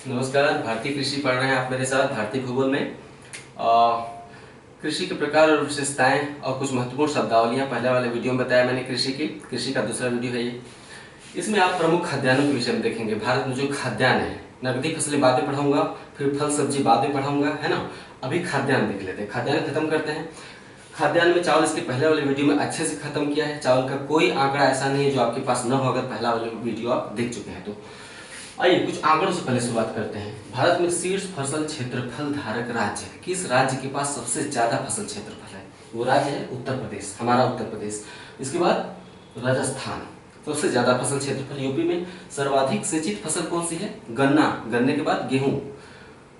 नमस्कार। भारतीय कृषि पढ़ रहे हैं आप मेरे साथ भारतीय भूगोल में। कृषि के प्रकार और विशेषताएं और कुछ महत्वपूर्ण शब्दावलियां पहले वाले वीडियो में बताया मैंने। कृषि का दूसरा वीडियो है ये। इसमें आप प्रमुख खाद्यान्नों के विषय में देखेंगे। भारत में जो खाद्यान्न है, नकदी फसलें बातें पढ़ाऊंगा, फिर फल सब्जी बातें पढ़ाऊंगा, है ना। अभी खाद्यान्न देख लेते हैं, खाद्यान्न खत्म करते हैं। खाद्यान्न में चावल इसके पहले वाले वीडियो में अच्छे से खत्म किया है। चावल का कोई आंकड़ा ऐसा नहीं है जो आपके पास न हो, अगर पहला वाले वीडियो आप देख चुके हैं तो। आइए कुछ आंकड़ों से पहले शुरुआत करते हैं। भारत में शीर्ष फसल क्षेत्रफल धारक राज्य है। किस राज्य के पास सबसे ज्यादा फसल क्षेत्रफल है? वो राज्य है उत्तर प्रदेश, हमारा उत्तर प्रदेश। इसके बाद राजस्थान, सबसे ज्यादा फसल क्षेत्रफल। यूपी में सर्वाधिक सिंचित फसल कौन सी है? गन्ना। गन्ने के बाद गेहूं।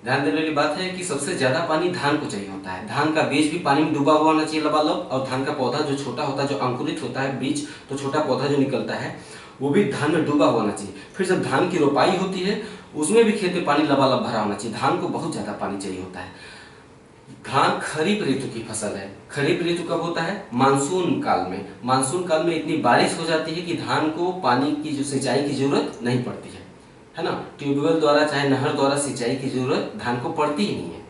ध्यान देने वाली बात है कि सबसे ज्यादा पानी धान को चाहिए होता है। धान का बीज भी पानी में डूबा हुआ होना चाहिए लबालब, और धान का पौधा जो छोटा होता है, जो अंकुरित होता है बीज, तो छोटा पौधा जो निकलता है वो भी धान में डूबा हुआ होना चाहिए। फिर जब धान की रोपाई होती है उसमें भी खेत में पानी लबालब भरा होना चाहिए। धान को बहुत ज्यादा पानी चाहिए होता है। धान खरीफ ऋतु की फसल है। खरीफ ऋतु कब होता है? मानसून काल में। मानसून काल में इतनी बारिश हो जाती है कि धान को पानी की जो सिंचाई की जरूरत नहीं पड़ती है ना। ट्यूबवेल द्वारा चाहे नहर द्वारा सिंचाई की जरूरत धान को पड़ती ही नहीं है,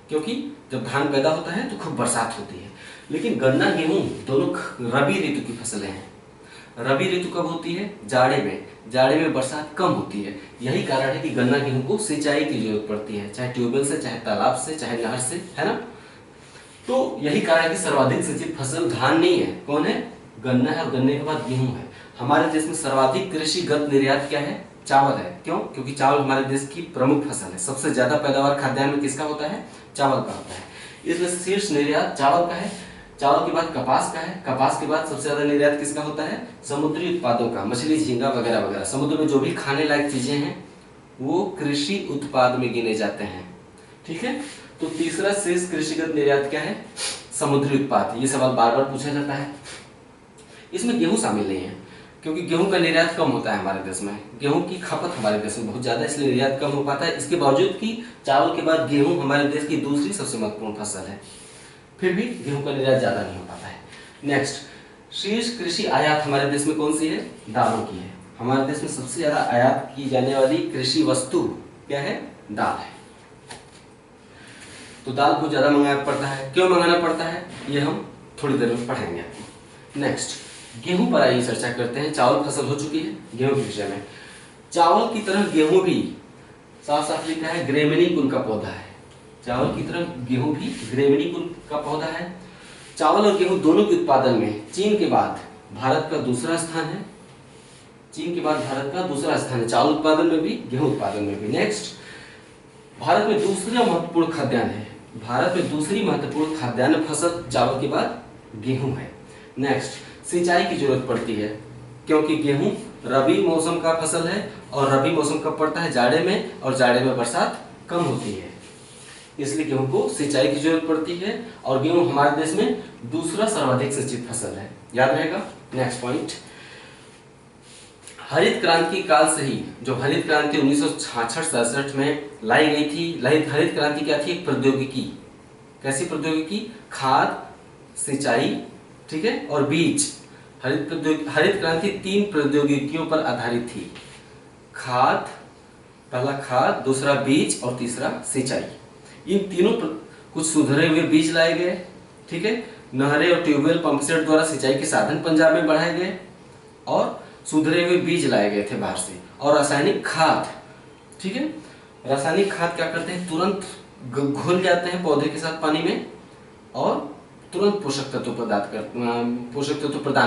क्योंकि जब धान पैदा होता है तो खूब बरसात होती है। लेकिन गन्ना गेहूं दोनों रबी ऋतु की फसलें हैं। रबी ऋतु कब होती है? जाड़े में। जाड़े में बरसात कम होती है। यही कारण है कि गन्ना गेहूं को सिंचाई की जरूरत पड़ती है, चाहे ट्यूबवेल से, चाहे तालाब से, चाहे नहर से, है ना। तो यही कारण है कि सर्वाधिक सिंचित फसल धान नहीं है। कौन है? गन्ना है, और गन्ने के बाद गेहूं है। हमारे देश में सर्वाधिक कृषिगत निर्यात क्या है? चावल है। क्यों? क्योंकि चावल हमारे देश की प्रमुख फसल है। सबसे ज्यादा पैदावार खाद्यान्न में किसका होता है? चावल का होता है। इसमें शीर्ष निर्यात चावल का है। चावल के बाद कपास का है। कपास के बाद सबसे ज्यादा निर्यात किसका होता है? समुद्री उत्पादों का, मछली, झींगा वगैरह वगैरह। समुद्र में जो भी खाने लायक चीजें हैं वो कृषि उत्पाद में गिने जाते हैं। ठीक है। तो तीसरा शेष कृषिगत निर्यात क्या है? समुद्री उत्पाद। ये सवाल बार बार पूछा जाता है। इसमें गेहूं शामिल नहीं है, क्योंकि गेहूं का निर्यात कम होता है हमारे देश में। गेहूं की खपत हमारे देश में बहुत ज्यादा, इसलिए निर्यात कम हो पाता है। इसके बावजूद कि चावल के बाद गेहूं हमारे देश की दूसरी सबसे महत्वपूर्ण फसल है, फिर भी गेहूं का निर्यात ज्यादा नहीं हो पाता है। नेक्स्ट, शीर्ष कृषि आयात हमारे देश में कौन सी है? दालों की है। हमारे देश में सबसे ज्यादा आयात की जाने वाली कृषि वस्तु क्या है? दाल है। तो दाल को ज्यादा मंगाना पड़ता है। क्यों मंगाना पड़ता है ये हम थोड़ी देर में पढ़ेंगे। नेक्स्ट, गेहूं पर आइए चर्चा करते हैं। चावल फसल हो चुकी है, गेहूं के विषय में। चावल की तरह गेहूं भी साफ साफ लिखा है ग्रेमिनी कुल का पौधा है। चावल की तरह गेहूं भी ग्रेमिनी कुल का पौधा है। चावल और गेहूं दोनों के उत्पादन में चीन के बाद भारत का दूसरा स्थान है। चीन के बाद भारत का दूसरा स्थान है, चावल उत्पादन में भी, गेहूं उत्पादन में भी। नेक्स्ट, भारत में दूसरा महत्वपूर्ण खाद्यान्न है। भारत में दूसरी महत्वपूर्ण खाद्यान्न फसल चावल के बाद गेहूं है। नेक्स्ट, सिंचाई की जरूरत पड़ती है, क्योंकि गेहूं रबी मौसम का फसल है, और रबी मौसम कब पड़ता है? जाड़े में, और जाड़े में बरसात कम होती है, इसलिए गेहूं को सिंचाई की जरूरत पड़ती है। और गेहूं हमारे देश में दूसरा सर्वाधिक सिंचित फसल है, याद रहेगा। नेक्स्ट पॉइंट, हरित क्रांति काल से ही, जो हरित क्रांति 1966-67 में लाई गई थी, हरित क्रांति क्या थी? एक प्रौद्योगिकी। कैसी प्रौद्योगिकी? खाद, सिंचाई, ठीक है, और बीज। हरित क्रांति 3 प्रौद्योगिकियों पर आधारित थी। खाद, पहला खाद, दूसरा बीज, और तीसरा सिंचाई। इन तीनों पर कुछ सुधरे हुए बीज लाए गए, ठीक है। नहरें और ट्यूबवेल, पंपसेट द्वारा सिंचाई के साधन पंजाब में बढ़ाए गए, और सुधरे हुए बीज लाए गए थे बाहर से। और रासायनिक खाद, ठीक है। रासायनिक खाद क्या करते हैं? तुरंत घुल जाते हैं पौधे के साथ पानी में, और तुरंत पोषक तत्व प्रदान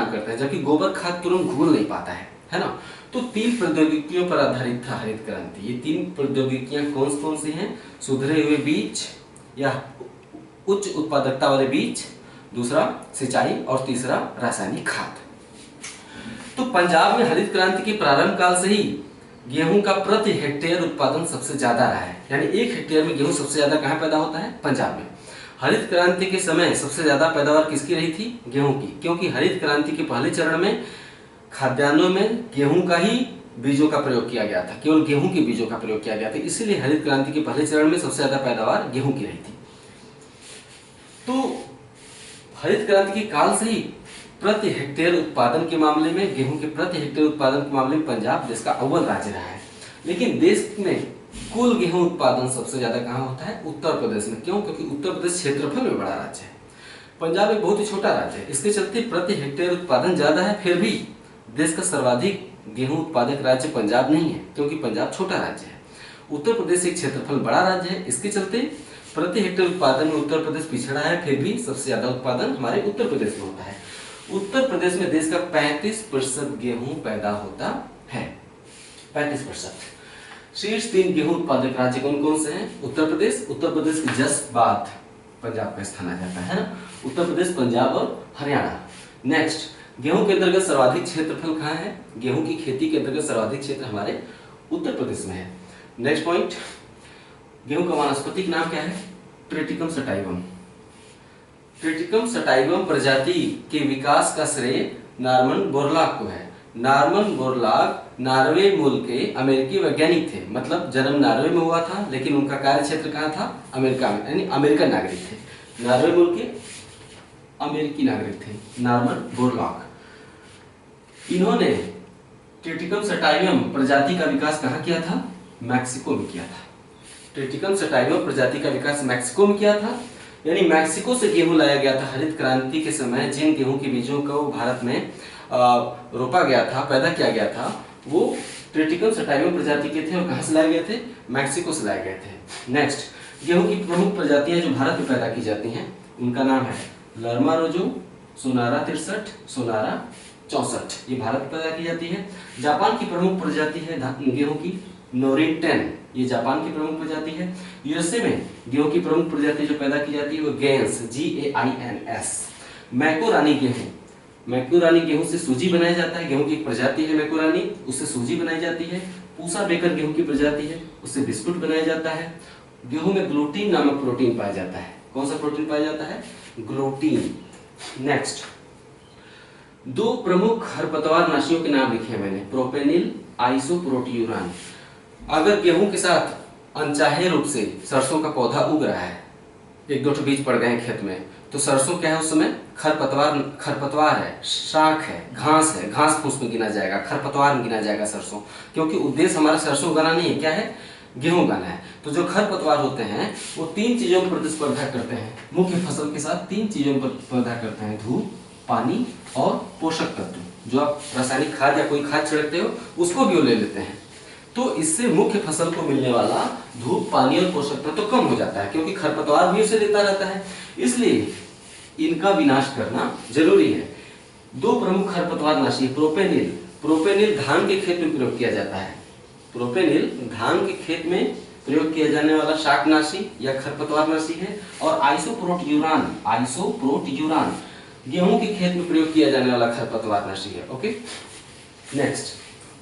करते हैं, जबकि गोबर खाद तुरंत घुल नहीं पाता है ना। तो 3 प्रौद्योगिकियों पर आधारित था हरित क्रांति। ये 3 प्रौद्योगिकियां कौन सी हैं? सुधरे हुए बीज या उच्च उत्पादकता वाले बीज, दूसरा सिंचाई, और तीसरा रासायनिक खाद। तो पंजाब में हरित क्रांति के प्रारंभ काल से ही गेहूं का प्रति हेक्टेयर उत्पादन सबसे ज्यादा रहा है। यानी 1 हेक्टेयर में गेहूं सबसे ज्यादा कहां पैदा होता है? पंजाब में। हरित क्रांति के समय सबसे ज्यादा पैदावार किसकी रही थी? गेहूं की, क्योंकि हरित क्रांति के पहले चरण में खाद्यान्नों में गेहूं का ही बीजों का प्रयोग किया गया था, केवल गेहूं के बीजों का प्रयोग किया गया था। इसीलिए हरित क्रांति के पहले चरण में सबसे ज्यादा पैदावार गेहूं की रही थी। तो हरित क्रांति के काल से ही प्रति हेक्टेयर उत्पादन के मामले में, गेहूं के प्रति हेक्टेयर उत्पादन के मामले में पंजाब देश का अव्वल राज्य रहा है। लेकिन देश में कुल गेहूं उत्पादन सबसे ज्यादा कहाँ होता है? उत्तर प्रदेश में। क्यों? क्योंकि उत्तर प्रदेश क्षेत्रफल में बड़ा राज्य है। पंजाब एक बहुत ही छोटा राज्य है, इसके चलते प्रति हेक्टेयर उत्पादन ज्यादा है। फिर भी देश का सर्वाधिक गेहूं उत्पादक राज्य पंजाब नहीं है, क्योंकि पंजाब छोटा राज्य है। उत्तर प्रदेश एक क्षेत्रफल बड़ा राज्य है, इसके चलते प्रति हेक्टेयर उत्पादन में उत्तर प्रदेश पिछड़ा है। फिर भी सबसे ज्यादा उत्पादन हमारे उत्तर प्रदेश में होता है। उत्तर प्रदेश में देश का 35% गेहूं पैदा होता है। 35%। शीर्ष 3 गेहूं उत्पादक राज्य कौन कौन से हैं? उत्तर प्रदेश के जस्ट बाद पंजाब का स्थान आ जाता है ना। उत्तर प्रदेश, पंजाब और हरियाणा। नेक्स्ट, गेहूं के अंतर्गत सर्वाधिक क्षेत्रफल कहाँ है? गेहूं की खेती के अंतर्गत सर्वाधिक क्षेत्र हमारे उत्तर प्रदेश में है। नेक्स्ट पॉइंट, गेहूं का वानस्पतिक नाम क्या है? Triticum sativum. ट्रिटिकम सटाइवम प्रजाति के विकास का श्रेय नॉर्मन बोरलॉग को है। नॉर्मन बोरलॉग नॉर्वे मूल के अमेरिकी वैज्ञानिक थे, मतलब जन्म नॉर्वे में हुआ था, लेकिन उनका कार्य क्षेत्र कहाँ था? अमेरिका में, यानी अमेरिकन नागरिक थे। नॉर्वे मूल के अमेरिकी नागरिक थे नॉर्मन बोरलॉग। इन्होंने ट्रिटिकम सटाइवम प्रजाति का विकास कहाँ किया था? मैक्सिको में किया था। ट्रिटिकम सटाइवम प्रजाति का विकास मैक्सिको में किया था, यानी मैक्सिको से गेहूं लाया गया था। हरित क्रांति के समय जिन गेहूं के बीजों को भारत में रोपा गया था, पैदा किया गया था, वो ट्रिटिकम सटाइवम प्रजाति के थे। और कहाँ से लाए गए थे? मैक्सिको से लाए गए थे। नेक्स्ट, गेहूं की प्रमुख प्रजातियां जो भारत में पैदा की जाती हैं, उनका नाम है लरमा रोजो, सोनारा 63, सोनारा 64, ये भारत में पैदा की जाती है। जापान की प्रमुख प्रजाति है गेहूं की नोरिन 10, ये जापान की प्रमुख प्रजाति है। यूएसए में गेहूं की प्रमुख प्रजाति जो पैदा की जाती है वो गेंस, GAINS। मैकोरानी गेहूं, मैकोरानी गेहूं से सूजी बनाया जाता है। गेहूं की एक प्रजाति है मैकोरानी, उससे सूजी बनाई जाती है। पूसा बेकर गेहूं की प्रजाति है, उससे बिस्कुट बनाया जाता है। गेहूं में ग्लूटीन नामक प्रोटीन पाया जाता है। कौन सा प्रोटीन पाया जाता है? ग्लूटीन। नेक्स्ट, 2 प्रमुख खरपतवार नाशियों के नाम लिखे हैं मैंने, प्रोपेनिल, आइसोप्रोटियूरान। अगर गेहूं के साथ अनचाहे रूप से सरसों का पौधा उग रहा है, 1-2 बीज पड़ गए हैं खेत में, तो सरसों क्या है? उस समय खरपतवार है, शाख है, घास फूस में गिना जाएगा, खरपतवार में गिना जाएगा सरसों, क्योंकि उद्देश्य हमारा सरसों उगाना नहीं है, क्या है? गेहूं उगाना है। तो जो खरपतवार होते हैं वो 3 चीजों पर प्रतिस्पर्धा करते हैं, मुख्य फसल के साथ 3 चीजों पर प्रतिस्पर्धा करते हैं, धूप, पानी और पोषक तत्व। जो आप रासायनिक खाद या कोई खाद छिड़कते हो उसको भी वो ले लेते हैं। तो इससे मुख्य फसल को मिलने वाला धूप, पानी और पोषक तत्व तो कम हो जाता है, क्योंकि खरपतवार भी उसे देता रहता है। इसलिए इनका विनाश करना जरूरी है। 2 प्रमुख खरपतवार नाशी, प्रोपेनिल। प्रोपेनिल धान के खेत में प्रयोग किया जाता है। प्रोपेनिल धान के खेत में प्रयोग किया जाने वाला शाकनाशी या खरपतवार नाशी है। और आइसोप्रोटियूरान, आइसोप्रोटियूरान गेहूं के खेत में प्रयोग किया जाने वाला खरपतवार नाशी है। ओके, नेक्स्ट,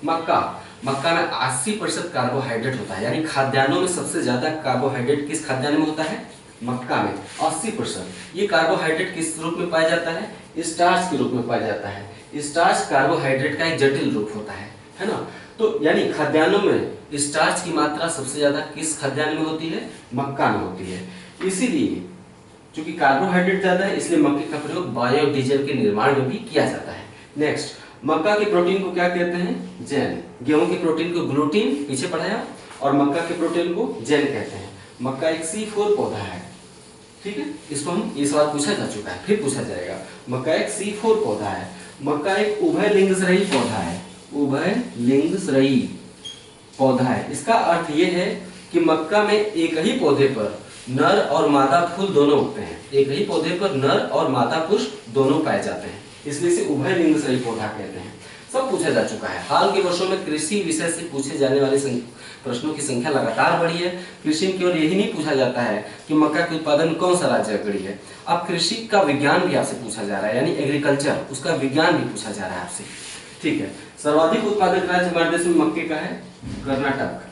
मक्का। मक्का में 80% कार्बोहाइड्रेट होता है, यानी खाद्यान्नों में सबसे ज्यादा कार्बोहाइड्रेट किस खाद्यान्न में होता है? मक्का में 80%। ये कार्बोहाइड्रेट किस रूप में पाया जाता है? स्टार्च के रूप में पाया जाता है। स्टार्च कार्बोहाइड्रेट का एक जटिल रूप होता है ना। तो यानी खाद्यान्नों में स्टार्च की मात्रा सबसे ज्यादा किस खाद्यान्न में होती है? मक्का में होती है। इसीलिए चूंकि कार्बोहाइड्रेट ज्यादा है, इसलिए मक्के का प्रयोग बायोडीजल के निर्माण में भी किया जाता है। नेक्स्ट, मक्का के प्रोटीन को क्या कहते हैं? जैन। गेहूं के प्रोटीन को ग्लूटीन पीछे पढ़ाया, और मक्का के प्रोटीन को जैन कहते हैं। मक्का एक C4 पौधा है, ठीक है, इसको हम इस बार पूछा जा चुका है, फिर पूछा जाएगा। मक्का एक C4 पौधा है। मक्का एक उभयलिंगश्रयी पौधा है, उभयलिंगश्रयी पौधा है। इसका अर्थ यह है कि मक्का में एक ही पौधे पर नर और मादा फूल दोनों उगते हैं। एक ही पौधे पर नर और मादा पुष्प दोनों पाए जाते हैं, इसलिए इसे उभयलिंगश्रयी पौधा कहते हैं। सब पूछा जा चुका है। हाल के वर्षों में कृषि विषय से पूछे जाने वाले प्रश्नों की संख्या लगातार बढ़ी है। कृषि में केवल यही नहीं पूछा जाता है कि मक्का के उत्पादन कौन सा राज्य अग्रणी है, अब कृषि का विज्ञान भी आपसे पूछा जा रहा है, यानी एग्रीकल्चर, उसका विज्ञान भी पूछा जा रहा है आपसे। ठीक है, सर्वाधिक उत्पादक राज्य हमारे देश में मक्के का है, कर्नाटक।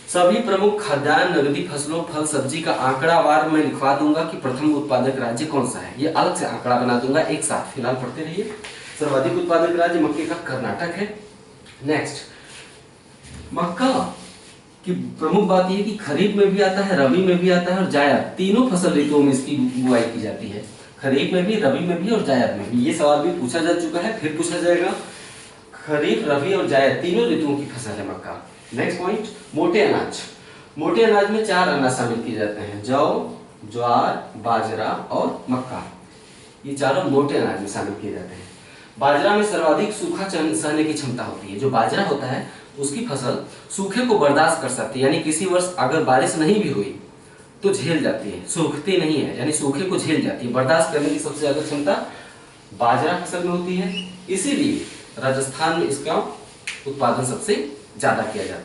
सभी प्रमुख खाद्यान्न, नगदी फसलों, फल सब्जी का आंकड़ावार मैं लिखवा दूंगा कि प्रथम उत्पादक राज्य कौन सा है, ये अलग से आंकड़ा बना दूंगा एक साथ। फिलहाल पढ़ते रहिए। सर्वाधिक उत्पादक राज्य मक्के का कर्नाटक है। नेक्स्ट, मक्का की प्रमुख बात यह कि खरीफ में भी आता है, रबी में भी आता है और जायद, तीनों फसल ऋतुओं में इसकी बुआई की जाती है। खरीफ में भी, रबी में भी और जायद में भी। ये सवाल भी पूछा जा चुका है, फिर पूछा जाएगा। खरीफ, रबी और जायद तीनों ऋतुओं की फसल है मक्का। नेक्स्ट पॉइंट, मोटे अनाज। मोटे अनाज में 4 अनाज शामिल किए जाते हैं, जौ, ज्वार, बाजरा और मक्का। ये चारों मोटे अनाज में शामिल किए जाते हैं। बाजरा में सर्वाधिक सूखा सहने की क्षमता होती है। जो बाजरा होता है उसकी फसल सूखे को बर्दाश्त कर सकती है, यानी किसी वर्ष अगर बारिश नहीं भी हुई तो झेल जाती है, सूखती नहीं है, यानी सूखे को झेल जाती है। बर्दाश्त करने की सबसे ज्यादा क्षमता बाजरा फसल में होती है, इसीलिए राजस्थान में इसका उत्पादन सबसे ज्यादा किया जाता है।